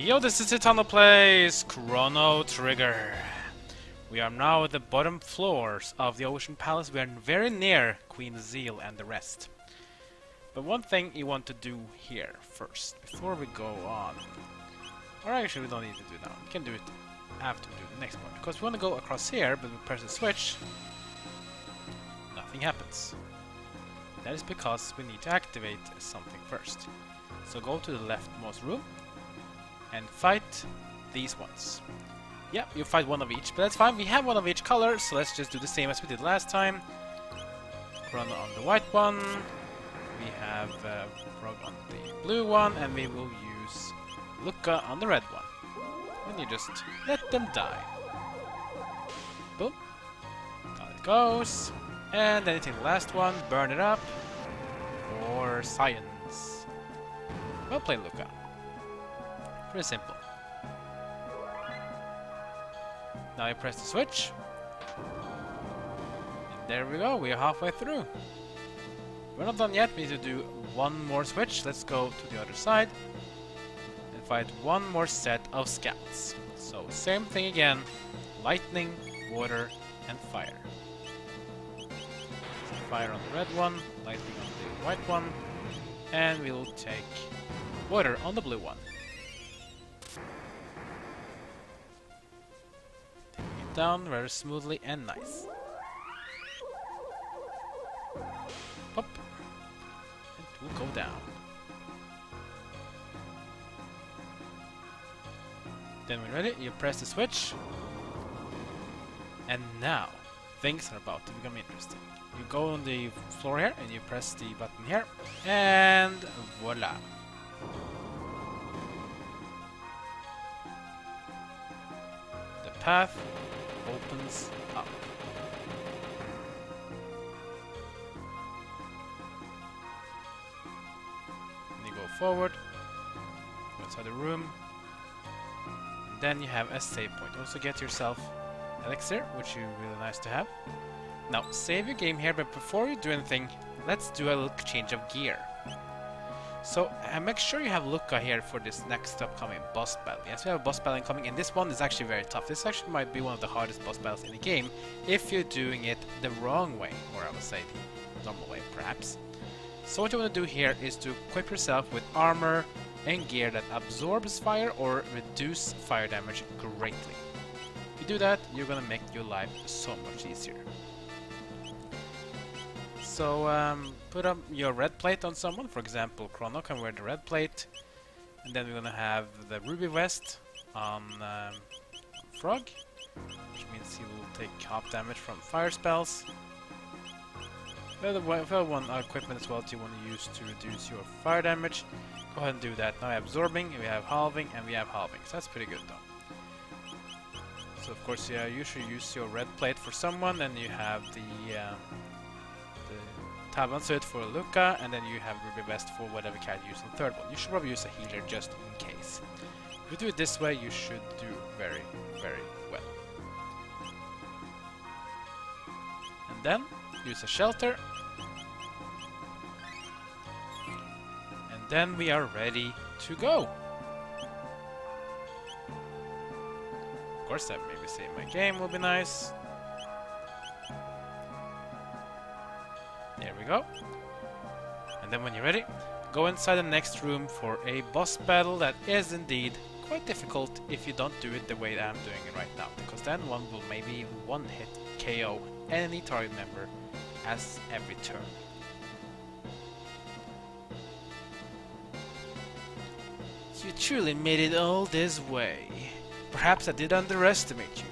Yo, this is Tunnel Plays Chrono Trigger. We are now at the bottom floors of the Ocean Palace. We are very near Queen Zeal and the rest. But one thing you want to do here first, before we go on. Or actually we don't need to do it now. We can do it after we do the next part. Because we want to go across here, but we press the switch. Nothing happens. That is because we need to activate something first. So go to the leftmost room and fight these ones. Yeah, you fight one of each, but that's fine. We have one of each color, so let's just do the same as we did last time. Chrono on the white one. We have Frog on the blue one, and we will use Lucca on the red one. And you just let them die. Boom. Down it goes. And then you take the last one, burn it up. For science. Well played, Lucca. Pretty simple. Now you press the switch. And there we go, we are halfway through. We're not done yet, we need to do one more switch. Let's go to the other side and fight one more set of scouts. So same thing again, lightning, water, and fire. So fire on the red one, lightning on the white one, and we'll take water on the blue one. Down very smoothly and nice. Pop. It will go down. Then when ready, you press the switch. And now, things are about to become interesting. You go on the floor here and you press the button here. And voila. The path opens up. And you go forward, outside the room, and then you have a save point. Also get yourself elixir, which is really nice to have. Now save your game here, but before you do anything, let's do a little change of gear. So make sure you have Lucca here for this next upcoming boss battle. Yes, we have a boss battle coming, and this one is actually very tough. This actually might be one of the hardest boss battles in the game if you're doing it the wrong way, or I would say the normal way, perhaps. So what you want to do here is to equip yourself with armor and gear that absorbs fire or reduce fire damage greatly. If you do that, you're gonna make your life so much easier. So put up your red plate on someone. For example, Chrono can wear the red plate. And then we're gonna have the ruby vest on Frog, which means he will take half damage from fire spells. The other one equipment as well that you want to use to reduce your fire damage. Go ahead and do that. Now we have absorbing, we have halving, and we have halving. So that's pretty good though. So of course you should use your red plate for someone, and you have the Tab suit for Lucca, and then you have Ruby Vest for whatever character you use on the third one. You should probably use a healer just in case. If you do it this way, you should do very, very well. And then use a shelter. And then we are ready to go. Of course, that maybe save my game will be nice. There we go. And then when you're ready, go inside the next room for a boss battle that is indeed quite difficult if you don't do it the way that I'm doing it right now, because then one will maybe one-hit KO any target member as every turn. You truly made it all this way. Perhaps I did underestimate you.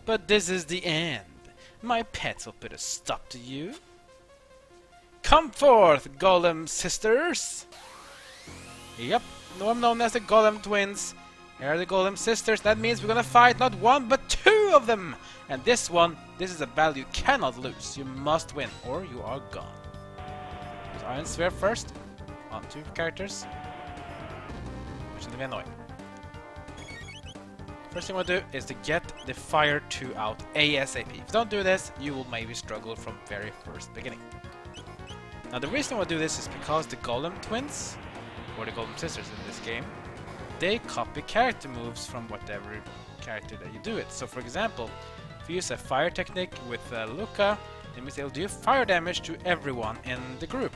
But this is the end. My pets will put a stop to you. Come forth, Golem Sisters! Yep, I'm known as the Golem Twins. Here are the Golem Sisters. That means we're gonna fight not one, but two of them! And this is a battle you cannot lose. You must win, or you are gone. Use Iron Sphere first, on two characters, which is gonna be annoying. First thing I want to do is to get the Fire 2 out ASAP. If you don't do this, you will maybe struggle from very first beginning. Now the reason I want to do this is because the Golem Twins, or the Golem Sisters in this game, they copy character moves from whatever character that you do it. So for example, if you use a fire technique with Lucca, it means it'll do fire damage to everyone in the group.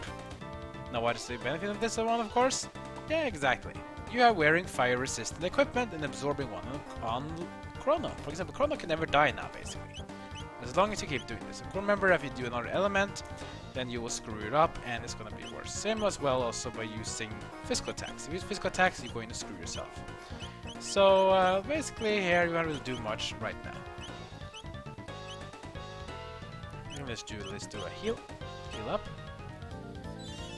Now what is the benefit of this one, of course? Yeah, exactly. You are wearing fire-resistant equipment and absorbing one on Chrono. For example, Chrono can never die now, basically. As long as you keep doing this. Remember, if you do another element, then you will screw it up and it's gonna be worse. Same as well also by using physical attacks. If you use physical attacks, you're going to screw yourself. So basically here you don't really do much right now. And let's do a heal up.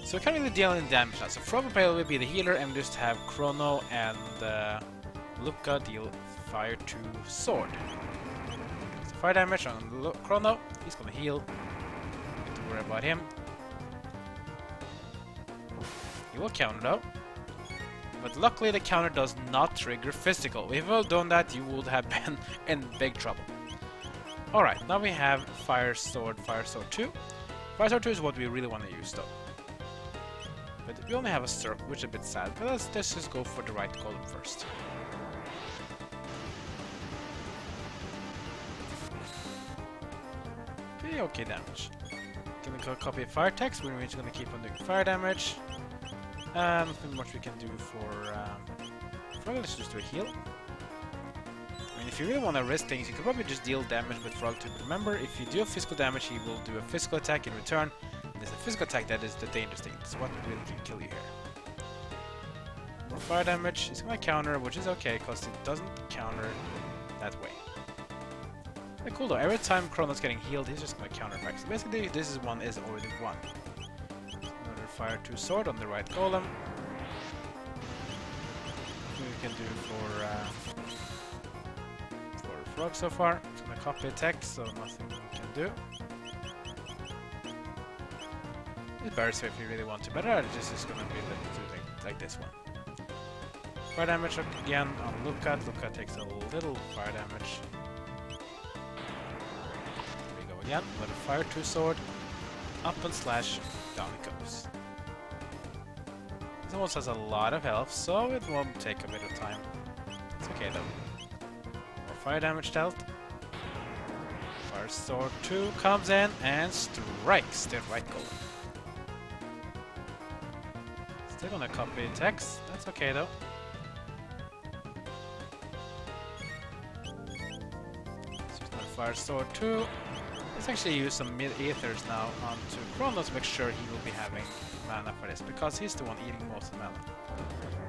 So we can't really deal any damage now. So Frog Player will be the healer and just have Chrono and Lucca deal fire to sword. So fire damage on Chrono, he's gonna heal. Don't have to worry about him. He will counter though. But luckily the counter does not trigger physical. If you had done that, you would have been in big trouble. Alright, now we have Fire Sword 2. Fire Sword 2 is what we really want to use though. But we only have a circle, which is a bit sad, but let's just go for the right column first. Pretty okay damage. Gonna go copy fire text, we're just gonna keep on doing fire damage. Nothing much we can do for let's just do a heal. I mean, if you really want to risk things, you could probably just deal damage with Frog too. But remember, if you do a physical damage, he will do a physical attack in return. There's a physical attack that is the dangerous thing. It's what really can kill you here. More fire damage. He's gonna counter, which is okay, because it doesn't counter that way. Pretty cool though. Every time Chrono's getting healed, he's just gonna counter back. So basically, this is already won. Another Fire 2 sword on the right golem. We can do for Frog so far. It's gonna copy attack, so nothing we can do. It's better if you really want to, but just is gonna be like this one. Fire damage again on Lucca. Lucca takes a little fire damage. There we go again. Another Fire 2 sword. Up and slash, down it goes. This almost has a lot of health, so it won't take a bit of time. It's okay though. More fire damage dealt. Fire sword 2 comes in and strikes the right golem. Still gonna copy text, that's okay though. So it's not Fire Sword 2. Let's actually use some mid-ethers now onto Chrono to make sure he will be having mana for this, because he's the one eating most of the mana.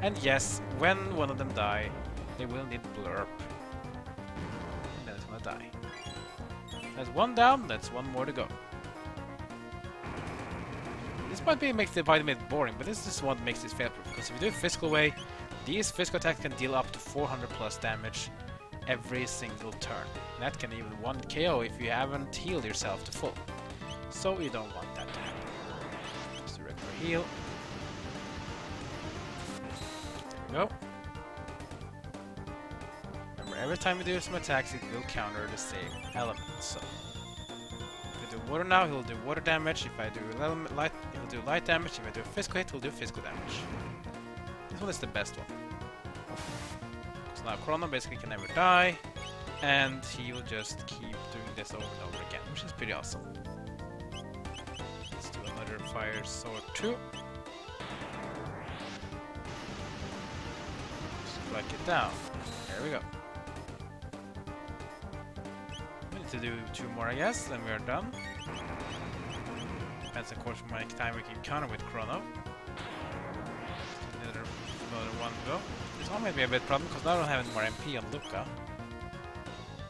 And yes, when one of them die, they will need blurp. And then it's gonna die. That's one down, that's one more to go. This might make the fight a bit boring, but this is what makes this fail-proof, because if you do it physical way, these physical attacks can deal up to 400 plus damage every single turn. And that can even 1 KO if you haven't healed yourself to full. So you don't want that to happen. Just a regular heal. There we go. Remember, every time you do some attacks, it will counter the same element. So if I do water now, he'll do water damage. If I do light, he'll do light damage. If I do a physical hit, he'll do physical damage. This one is the best one. So now Chrono basically can never die, and he will just keep doing this over and over again, which is pretty awesome. Let's do another Fire Sword 2. Strike it down. There we go. We need to do 2 more, I guess, then we are done. Depends, of course, how much time we can counter with Chrono. Another one to go. This one might be a bit problem, because now I don't have any more MP on Lucca.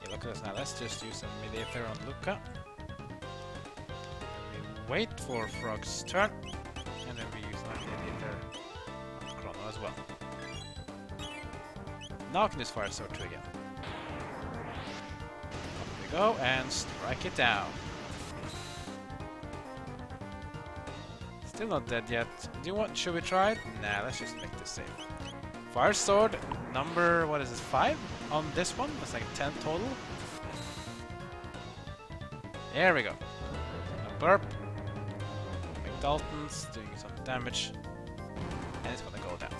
Yeah, look at this now. Let's just use some mid-aether on Lucca. And we wait for Frog's turn, and then we use my mid-aether on Chrono as well. Now I can just Fire Sword 2 again. Up we go, and strike it down. Still not dead yet. Should we try it? Nah, let's just make this safe. Fire Sword number, what is this, 5 on this one? That's like 10 total. There we go. A burp. Make Dalton's doing some damage. And it's gonna go down.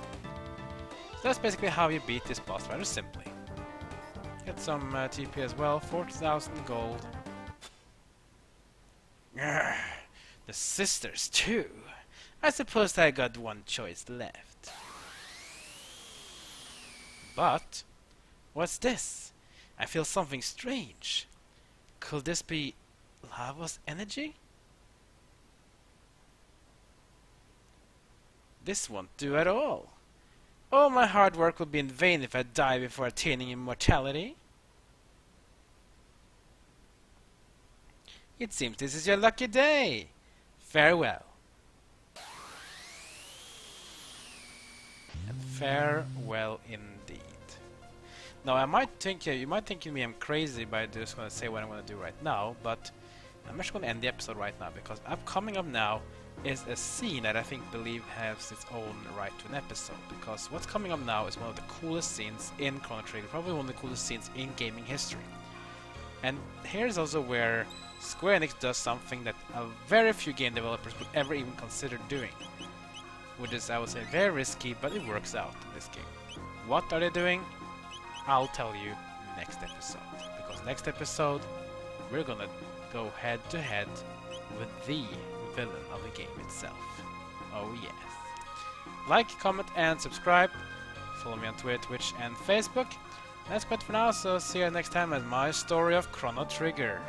That's basically how you beat this boss rather simply. Get some TP as well, 40,000 gold. Grr, the sisters too. I suppose I got one choice left. But, what's this? I feel something strange. Could this be lava's energy? This won't do at all. All my hard work will be in vain if I die before attaining immortality. It seems this is your lucky day. Farewell. And farewell indeed. Now I might think you might think me I'm crazy by just gonna say what I'm gonna do right now, but I'm actually gonna end the episode right now because coming up now is a scene that I believe has its own right to an episode, because what's coming up now is one of the coolest scenes in Chrono Trigger, probably one of the coolest scenes in gaming history. And here's also where Square Enix does something that very few game developers would ever even consider doing, which is, I would say, very risky, but it works out in this game. What are they doing? I'll tell you next episode, because next episode we're gonna go head to head with the villain of the game itself. Oh yes. Like, comment and subscribe. Follow me on Twitter, Twitch and Facebook. That's quite for now, so see you next time as my story of Chrono Trigger